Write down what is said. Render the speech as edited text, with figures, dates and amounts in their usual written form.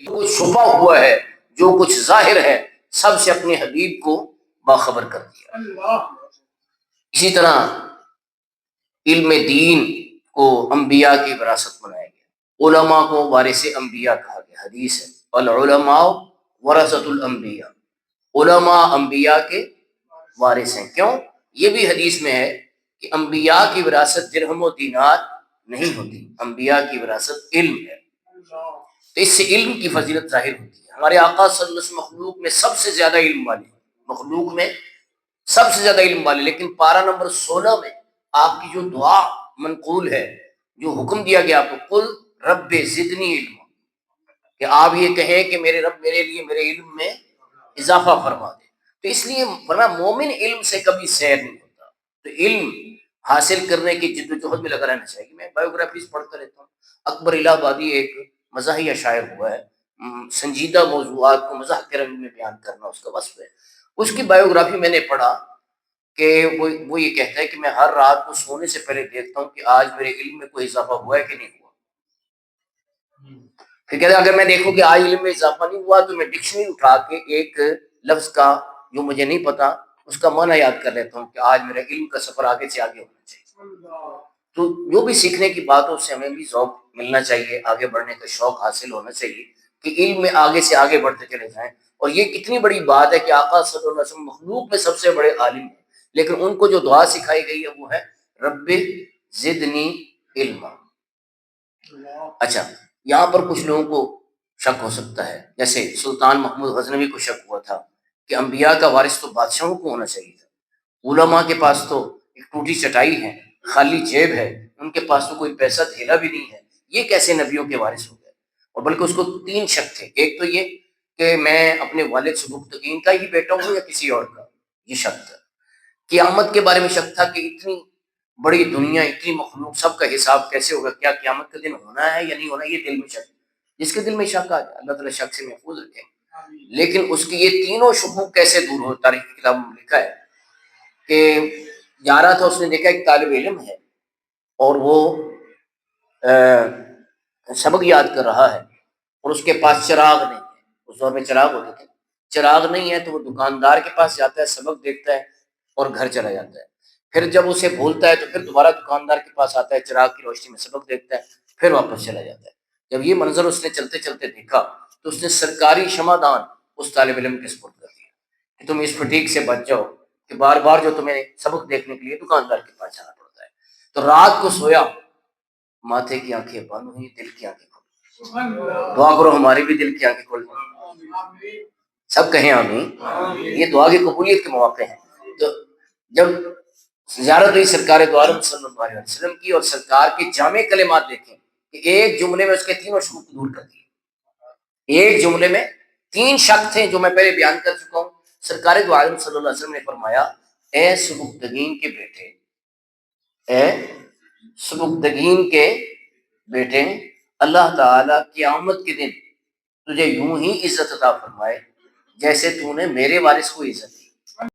جو کچھ چھپا ہوا ہے، جو کچھ ظاہر ہے، سب سے اپنے حبیب کو باخبر کر دیا۔ اسی طرح علم دین کو انبیاء کی وراثت بنایا گیا، علماء کو وارث انبیاء کہا گیا۔ حدیث ہے العلماء ورثۃ الانبیاء، علماء انبیاء کے وارث ہیں۔ کیوں؟ یہ بھی حدیث میں ہے کہ انبیاء کی وراثت درہم و دینار نہیں ہوتی، انبیاء کی وراثت علم ہے، تو اس سے علم کی فضیلت ظاہر ہوتی ہے۔ ہمارے آقا صلی اللہ علیہ وسلم مخلوق میں سب سے زیادہ علم والے ہیں، مخلوق میں سب سے زیادہ علم والے، لیکن پارہ نمبر 16 میں آپ کی جو دعا منقول ہے، جو حکم دیا گیا آپ کو، قل رب زدنی علم، کہ آپ یہ کہیں کہ میرے رب میرے لیے میرے علم میں اضافہ فرما دے۔ تو اس لیے فرمایا مومن علم سے کبھی سیر نہیں ہوتا، تو علم حاصل کرنے کی جد و جہد میں لگا رہنا چاہیے۔ میں بایوگرافیز پڑھتا رہتا ہوں۔ اکبر الہ آبادی ایک مزاحیہ شاعر ہوا ہے، سنجیدہ موضوعات کو مزاح کے رنگ میں بیان کرنا اس کا وصف ہے۔ اس کی بایوگرافی میں نے پڑھا کہ وہ یہ کہتا ہے کہ میں ہر رات کو سونے سے پہلے دیکھتا ہوں کہ آج میرے علم میں کوئی اضافہ ہوا ہے کہ نہیں ہوا۔ پھر کہتے ہیں اگر میں دیکھوں کہ آج علم میں اضافہ نہیں ہوا تو میں ڈکشنری اٹھا کے ایک لفظ کا جو مجھے نہیں پتا اس کا معنی یاد کر لیتا ہوں کہ آج میرے علم کا سفر آگے سے آگے ہونا چاہیے۔ تو جو بھی سیکھنے کی بات ہو اس سے ہمیں بھی ذوق ملنا چاہیے، آگے بڑھنے کا شوق حاصل ہونا چاہیے کہ علم میں آگے سے آگے بڑھتے چلے جائیں۔ اور یہ کتنی بڑی بات ہے کہ آقا صلی اللہ علیہ وسلم مخلوق میں سب سے بڑے عالم ہیں، لیکن ان کو جو دعا سکھائی گئی ہے وہ ہے رب زدنی علما۔ اچھا، یہاں پر کچھ لوگوں کو شک ہو سکتا ہے، جیسے سلطان محمود غزنوی کو شک ہوا تھا کہ انبیاء کا وارث تو بادشاہوں کو ہونا چاہیے تھا، علماء کے پاس تو ایک ٹوٹی چٹائی ہے، خالی جیب ہے، ان کے پاس تو کوئی پیسہ تھیلا بھی نہیں ہے، یہ کیسے نبیوں کے وارث ہو گئے؟ اور بلکہ اس کو 3 شک تھے۔ ایک تو یہ کہ میں اپنے والد سبکتگین کا ہی بیٹا ہوں یا کسی اور کا، یہ شک تھا۔ قیامت کے بارے میں شک تھا کہ اتنی بڑی دنیا، اتنی مخلوق، سب کا حساب کیسے ہوگا، کیا قیامت کا دن ہونا ہے یا نہیں ہونا، یہ دل میں شک۔ جس کے دل میں شک آ جائے اللہ تعالیٰ شک سے محفوظ رکھے۔ لیکن اس کی یہ تینوں شکوک کیسے دور ہو؟ تاریخ کی کتاب میں لکھا ہے کہ جا رہا تھا، اس نے دیکھا ایک طالب علم ہے اور وہ سبق یاد کر رہا ہے اور اس کے پاس چراغ نہیں ہے۔ اس دور میں چراغ ہوتے تھے، چراغ نہیں ہے تو وہ دکاندار کے پاس جاتا ہے، سبق دیکھتا ہے اور گھر چلا جاتا ہے۔ پھر جب اسے بھولتا ہے تو پھر دوبارہ دکاندار کے پاس آتا ہے، چراغ کی روشنی میں سبق دیکھتا ہے، پھر واپس چلا جاتا ہے۔ جب یہ منظر اس نے چلتے چلتے دیکھا تو اس نے سرکاری شمع دان اس طالب علم کے سپرد کر دیا کہ تم اس فٹیک سے بچ جاؤ کہ بار بار جو تمہیں سبق دیکھنے کے لیے دکاندار کے پاس جانا پڑتا ہے۔ تو رات کو سویا، ماتھے کی آنکھیں بند ہوئی، دل کی آنکھیں کھل۔ دعا کرو ہماری بھی دل کی آنکھیں کھل جائیں، سب کہیں آمین۔ یہ دعا کی قبولیت کے مواقع ہیں۔ تو جب زیارت ہوئی سرکار دو عالم صلی اللہ علیہ وسلم کی اور سرکار کے جامع کلمات دیکھیں کہ ایک جملے میں اس کے تینوں شکوک دور کر دیے۔ ایک جملے میں 3 شک تھے جو میں پہلے بیان کر چکا ہوں۔ سرکار دو عالم صلی اللہ علیہ وسلم نے فرمایا اے سبکتگین کے بیٹے، اے سبکتگین کے بیٹے، اللہ تعالیٰ قیامت کے دن تجھے یوں ہی عزت عطا فرمائے جیسے تو نے میرے وارث کو عزت دی۔